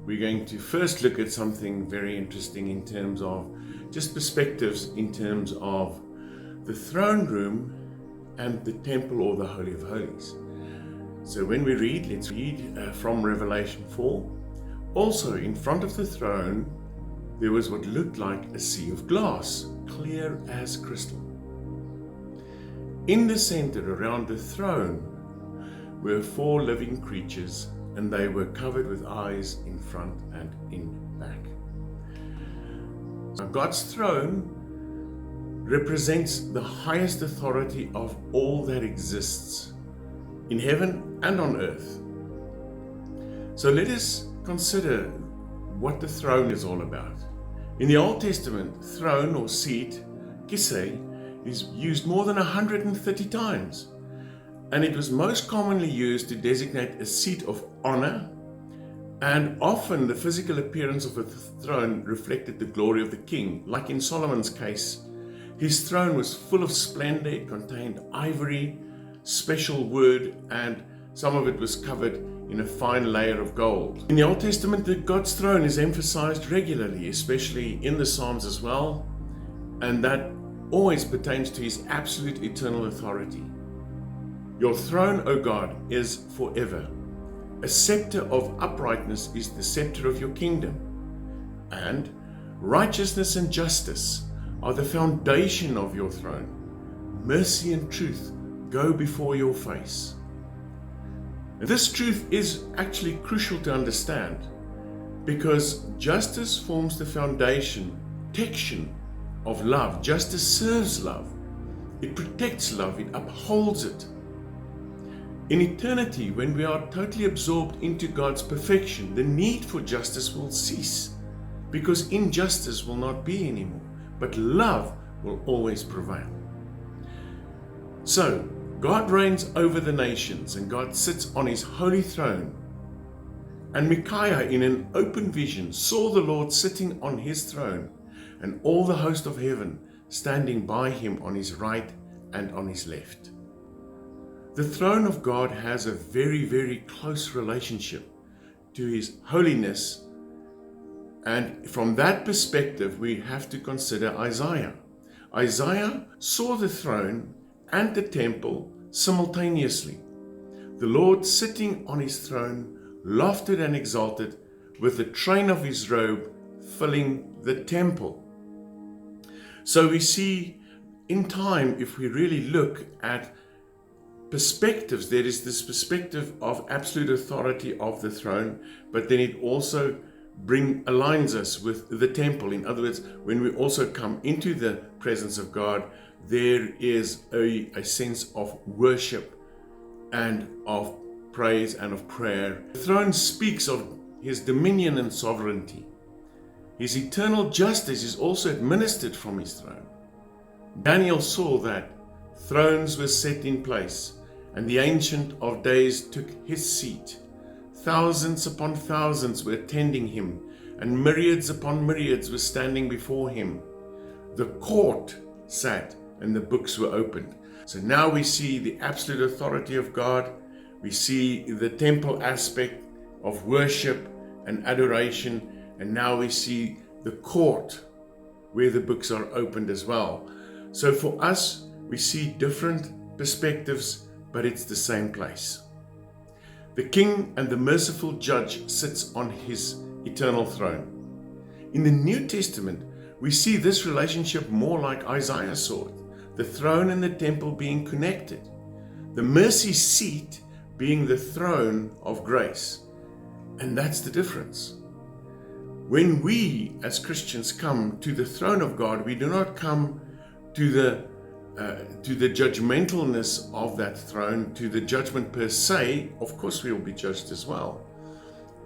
we're going to first look at something very interesting in terms of just perspectives in terms of the throne room and the temple or the Holy of Holies. So when we read, let's read from Revelation 4. Also in front of the throne there was what looked like a sea of glass, clear as crystal. In the center around the throne were 4 living creatures, and they were covered with eyes in front and in back. Now, God's throne represents the highest authority of all that exists in heaven and on earth. So let us consider what the throne is all about. In the Old Testament, throne or seat, kisei, is used more than 130 times, and it was most commonly used to designate a seat of honor, and often the physical appearance of a throne reflected the glory of the king. Like in Solomon's case, his throne was full of splendor. It contained ivory, special wood, and some of it was covered in a fine layer of gold. In the Old Testament, God's throne is emphasized regularly, especially in the Psalms as well, and that always pertains to his absolute eternal authority. Your throne, O God, is forever. A scepter of uprightness is the scepter of your kingdom, and righteousness and justice are the foundation of your throne. Mercy and truth go before your face. This truth is actually crucial to understand, because justice forms the foundation, protection of love. Justice serves love. It protects love. It upholds it. In eternity, when we are totally absorbed into God's perfection, the need for justice will cease, because injustice will not be anymore, but love will always prevail. So, God reigns over the nations, and God sits on his holy throne. And Micaiah, in an open vision, saw the Lord sitting on his throne, and all the host of heaven standing by him on his right and on his left. The throne of God has a very, very close relationship to his holiness, and from that perspective we have to consider Isaiah. Isaiah saw the throne and the temple simultaneously. The Lord sitting on his throne, lofted and exalted, with the train of his robe filling the temple. So we see in time, if we really look at perspectives, there is this perspective of absolute authority of the throne, but then it also aligns us with the temple. In other words, when we also come into the presence of God, there is a sense of worship and of praise and of prayer. The throne speaks of his dominion and sovereignty. His eternal justice is also administered from his throne. Daniel saw that thrones were set in place, and the Ancient of Days took his seat. Thousands upon thousands were attending him, and myriads upon myriads were standing before him. The court sat, and the books were opened. So now we see the absolute authority of God. We see the temple aspect of worship and adoration, and now we see the court where the books are opened as well. So for us, we see different perspectives, but it's the same place. The King and the merciful Judge sits on his eternal throne. In the New Testament, we see this relationship more like Isaiah saw it, the throne and the temple being connected, the mercy seat being the throne of grace. And that's the difference. When we as Christians come to the throne of God, we do not come to the judgmentalness of that throne, to the judgment per se. Of course we will be judged as well.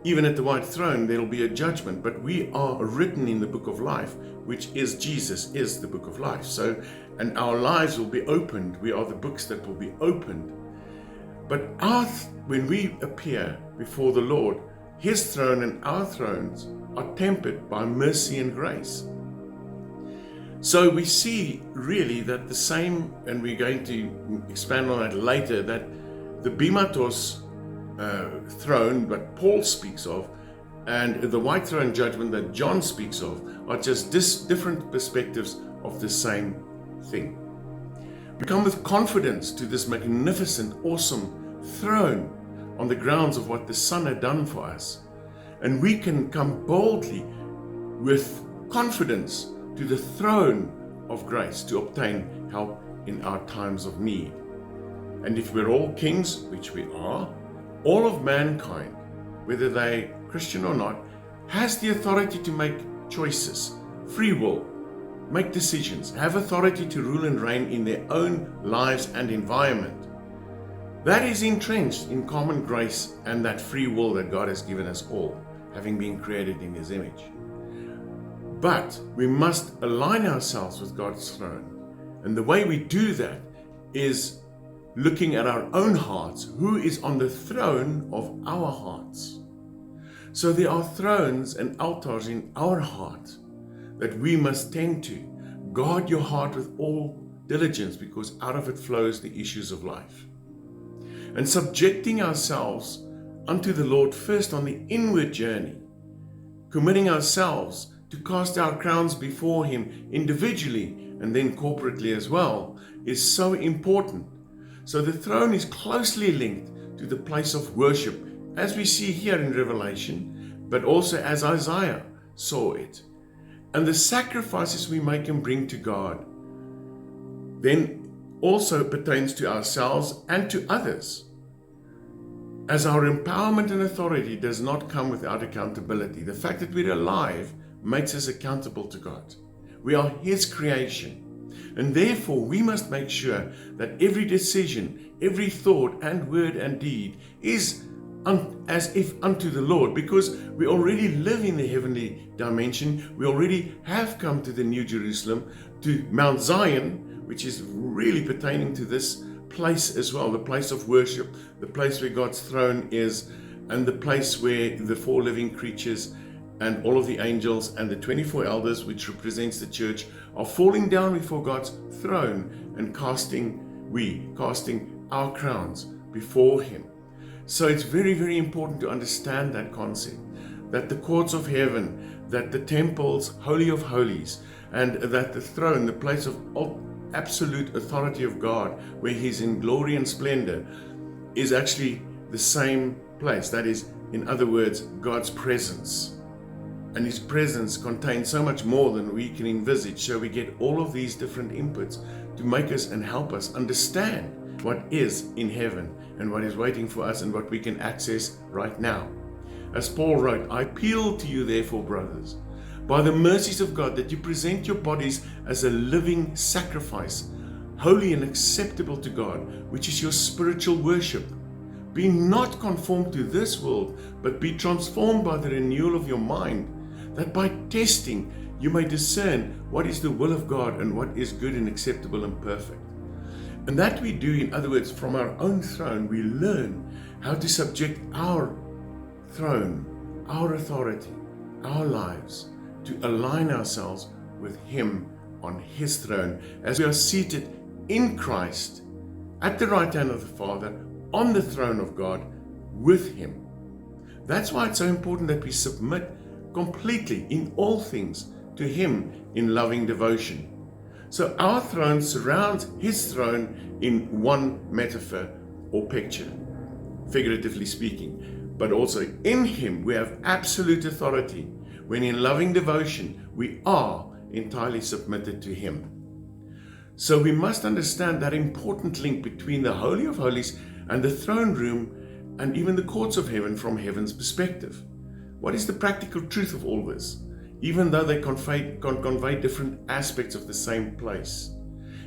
Even at the white throne there will be a judgment, but we are written in the book of life, which is Jesus, is the book of life. So, and our lives will be opened. We are the books that will be opened. But when we appear before the Lord, his throne and our thrones are tempered by mercy and grace. So we see really that the same, and we're going to expand on that later, that the Bimatos throne that Paul speaks of and the white throne judgment that John speaks of are just different perspectives of the same thing. We come with confidence to this magnificent, awesome throne on the grounds of what the Son had done for us. And we can come boldly with confidence to the throne of grace to obtain help in our times of need. And if we're all kings, which we are, all of mankind, whether they Christian or not, has the authority to make choices, free will, make decisions, have authority to rule and reign in their own lives and environment. That is entrenched in common grace and that free will that God has given us all, having been created in His image. But we must align ourselves with God's throne. And the way we do that is looking at our own hearts, who is on the throne of our hearts. So there are thrones and altars in our heart that we must tend to. Guard your heart with all diligence, because out of it flows the issues of life. And subjecting ourselves unto the Lord first on the inward journey, committing ourselves to cast our crowns before Him individually and then corporately as well, is so important. So the throne is closely linked to the place of worship, as we see here in Revelation, but also as Isaiah saw it. And the sacrifices we make and bring to God then also pertains to ourselves and to others, as our empowerment and authority does not come without accountability. The fact that we're alive makes us accountable to God. We are His creation, and therefore we must make sure that every decision, every thought and word and deed is as if unto the Lord, because we already live in the heavenly dimension. We already have come to the New Jerusalem, to Mount Zion, which is really pertaining to this place as well, the place of worship, the place where God's throne is, and the place where the 4 living creatures and all of the angels and the 24 elders, which represents the church, are falling down before God's throne and casting our crowns before Him. So it's very, very important to understand that concept, that the courts of heaven, that the temples, Holy of Holies, and that the throne, the place of absolute authority of God, where He's in glory and splendor, is actually the same place. That is, in other words, God's presence. And His presence contains so much more than we can envisage. So we get all of these different inputs to make us and help us understand what is in heaven and what is waiting for us and what we can access right now. As Paul wrote, I appeal to you therefore, brothers, by the mercies of God, that you present your bodies as a living sacrifice, holy and acceptable to God, which is your spiritual worship. Be not conformed to this world, but be transformed by the renewal of your mind, that by testing you may discern what is the will of God and what is good and acceptable and perfect. And that we do, in other words, from our own throne, we learn how to subject our throne, our authority, our lives, to align ourselves with Him on His throne, as we are seated in Christ at the right hand of the Father, on the throne of God with Him. That's why it's so important that we submit completely in all things to Him in loving devotion. So our throne surrounds His throne in one metaphor or picture, figuratively speaking. But also in Him we have absolute authority, when in loving devotion we are entirely submitted to Him. So we must understand that important link between the Holy of Holies and the throne room and even the courts of heaven from heaven's perspective. What is the practical truth of all this? Even though they convey different aspects of the same place.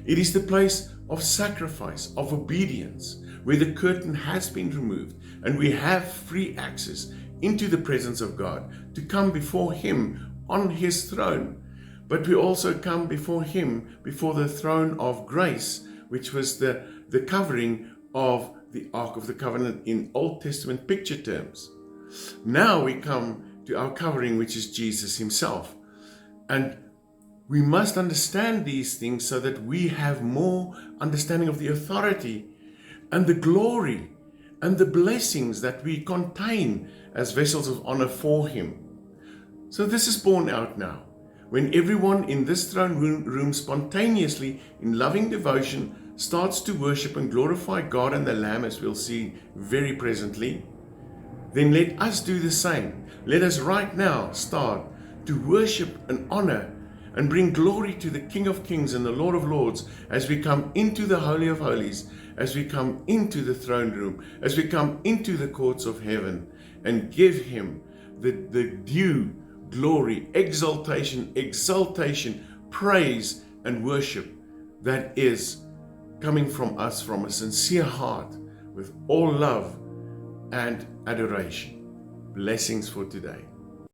It is the place of sacrifice, of obedience, where the curtain has been removed and we have free access into the presence of God to come before Him on His throne. But we also come before Him, before the throne of grace, which was the covering of the Ark of the Covenant in Old Testament picture terms. Now we come to our covering, which is Jesus Himself. And we must understand these things so that we have more understanding of the authority and the glory and the blessings that we contain as vessels of honor for Him. So this is borne out now, when everyone in this throne room spontaneously, in loving devotion, starts to worship and glorify God and the Lamb, as we'll see very presently. Then let us do the same. Let us right now start to worship and honor and bring glory to the King of Kings and the Lord of Lords as we come into the Holy of Holies, as we come into the throne room, as we come into the courts of heaven, and give Him the due glory, exaltation, praise, and worship that is coming from us from a sincere heart with all love and adoration. Blessings for today.